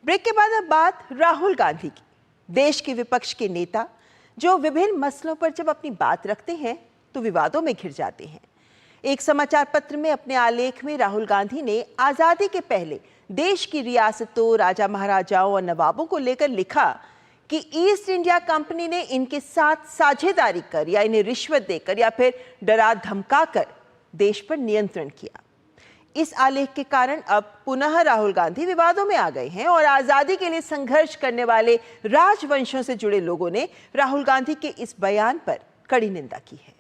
Break के बाद अब बात राहुल गांधी की। देश के विपक्ष के नेता जो विभिन्न मसलों पर जब अपनी बात रखते हैं तो विवादों में घिर जाते हैं। एक समाचार पत्र में अपने आलेख में राहुल गांधी ने आजादी के पहले देश की रियासतों, राजा महाराजाओं और नवाबों को लेकर लिखा कि ईस्ट इंडिया कंपनी ने इनके साथ साझेदारी कर या इन्हें रिश्वत देकर या फिर डरा धमकाकर देश पर नियंत्रण किया। इस आलेख के कारण अब पुनः राहुल गांधी विवादों में आ गए हैं और आजादी के लिए संघर्ष करने वाले राजवंशों से जुड़े लोगों ने राहुल गांधी के इस बयान पर कड़ी निंदा की है।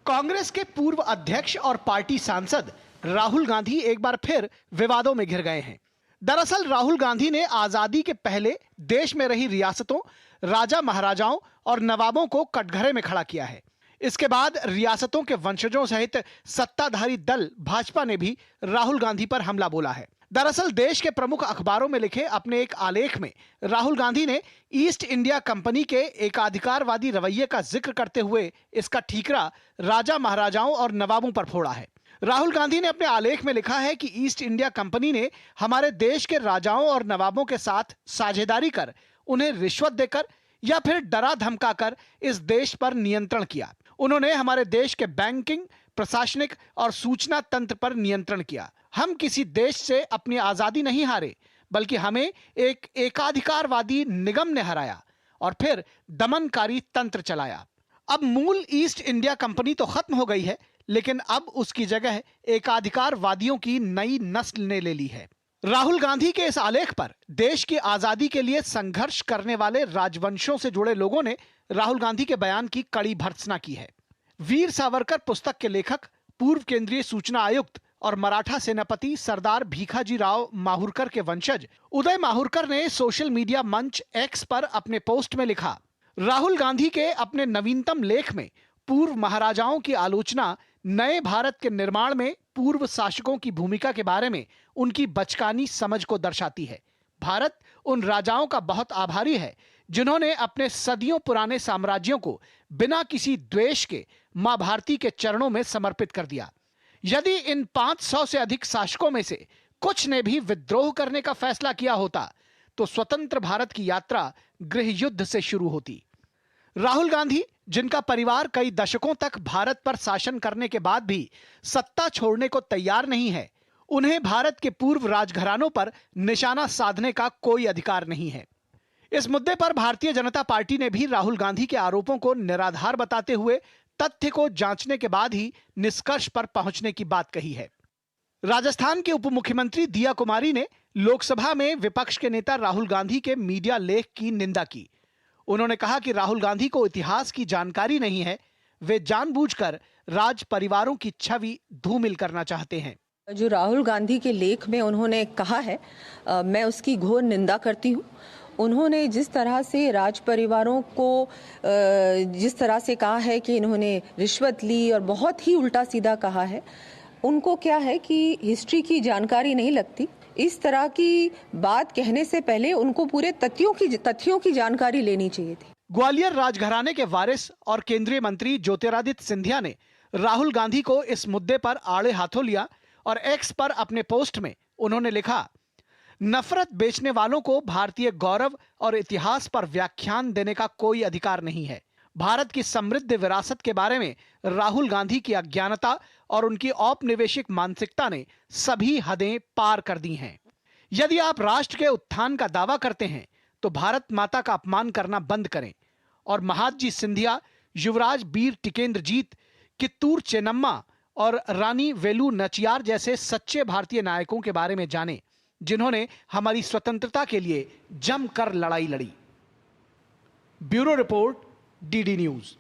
कांग्रेस के पूर्व अध्यक्ष और पार्टी सांसद राहुल गांधी एक बार फिर विवादों में घिर गए हैं। दरअसल राहुल गांधी ने आजादी के पहले देश में रही रियासतों, राजा महाराजाओं और नवाबों को कटघरे में खड़ा किया है। इसके बाद रियासतों के वंशजों सहित सत्ताधारी दल भाजपा ने भी राहुल गांधी पर हमला बोला है। दरअसल देश के प्रमुख अखबारों में लिखे अपने एक आलेख में राहुल गांधी ने ईस्ट इंडिया कंपनी के एकाधिकारवादी रवैये का जिक्र करते हुए इसका ठीकरा राजा महाराजाओं और नवाबों पर फोड़ा है। राहुल गांधी ने अपने आलेख में लिखा है कि ईस्ट इंडिया कंपनी ने हमारे देश के राजाओं और नवाबों के साथ साझेदारी कर, उन्हें रिश्वत देकर या फिर डरा धमकाकर इस देश पर नियंत्रण किया। उन्होंने हमारे देश के बैंकिंग, प्रशासनिक और सूचना तंत्र पर नियंत्रण किया। हम किसी देश से अपनी आजादी नहीं हारे, बल्कि हमें एक एकाधिकारवादी निगम ने हराया और फिर दमनकारी तंत्र चलाया। अब मूल ईस्ट इंडिया कंपनी तो खत्म हो गई है, लेकिन अब उसकी जगह एकाधिकारवादियों की नई नस्ल ने ले ली है। राहुल गांधी के इस आलेख पर देश की आजादी के लिए संघर्ष करने वाले राजवंशों से जुड़े लोगों ने राहुल गांधी के बयान की कड़ी भर्त्सना की है। वीर सावरकर पुस्तक के लेखक, पूर्व केंद्रीय सूचना आयुक्त और मराठा सेनापति सरदार भीखाजी राव माहुरकर के वंशज उदय माहुरकर ने सोशल मीडिया मंच एक्स पर अपने पोस्ट में लिखा, राहुल गांधी के अपने नवीनतम लेख में पूर्व महाराजाओं की आलोचना नए भारत के निर्माण में पूर्व शासकों की भूमिका के बारे में उनकी बचकानी समझ को दर्शाती है। भारत उन राजाओं का बहुत आभारी है जिन्होंने अपने सदियों पुराने साम्राज्यों को बिना किसी द्वेष के मां भारती के चरणों में समर्पित कर दिया। यदि इन 500 से अधिक शासकों में से कुछ ने भी विद्रोह करने का फैसला किया होता तो स्वतंत्र भारत की यात्रा गृह युद्ध से शुरू होती। राहुल गांधी, जिनका परिवार कई दशकों तक भारत पर शासन करने के बाद भी सत्ता छोड़ने को तैयार नहीं है, उन्हें भारत के पूर्व राजघरानों पर निशाना साधने का कोई अधिकार नहीं है। इस मुद्दे पर भारतीय जनता पार्टी ने भी राहुल गांधी के आरोपों को निराधार बताते हुए तथ्य को जांचने के बाद ही निष्कर्ष पर पहुंचने की बात कही है। राजस्थान के उप मुख्यमंत्री दिया कुमारी ने लोकसभा में विपक्ष के नेता राहुल गांधी के मीडिया लेख की निंदा की। उन्होंने कहा कि राहुल गांधी को इतिहास की जानकारी नहीं है, वे जानबूझकर राज परिवारों की छवि धूमिल करना चाहते हैं। जो राहुल गांधी के लेख में उन्होंने कहा है, मैं उसकी घोर निंदा करती हूँ। उन्होंने जिस तरह से राज परिवारों को जिस तरह से कहा है कि इन्होंने रिश्वत ली और बहुत ही उल्टा सीधा कहा है, उनको क्या है कि हिस्ट्री की जानकारी नहीं लगती। इस तरह की बात कहने से पहले उनको पूरे तथ्यों की जानकारी लेनी चाहिए थी। ग्वालियर राजघराने के वारिस और केंद्रीय मंत्री ज्योतिरादित्य सिंधिया ने राहुल गांधी को इस मुद्दे पर आड़े हाथों लिया और एक्स पर अपने पोस्ट में उन्होंने लिखा, नफरत बेचने वालों को भारतीय गौरव और इतिहास पर व्याख्यान देने का कोई अधिकार नहीं है। भारत की समृद्ध विरासत के बारे में राहुल गांधी की अज्ञानता और उनकी औपनिवेशिक मानसिकता ने सभी हदें पार कर दी हैं। यदि आप राष्ट्र के उत्थान का दावा करते हैं तो भारत माता का अपमान करना बंद करें और महादजी सिंधिया, युवराज बीर टिकेंद्र जीत, कित्तूर चेन्नम्मा और रानी वेलू नचियार जैसे सच्चे भारतीय नायकों के बारे में जानें, जिन्होंने हमारी स्वतंत्रता के लिए जमकर लड़ाई लड़ी। Bureau report, DD news.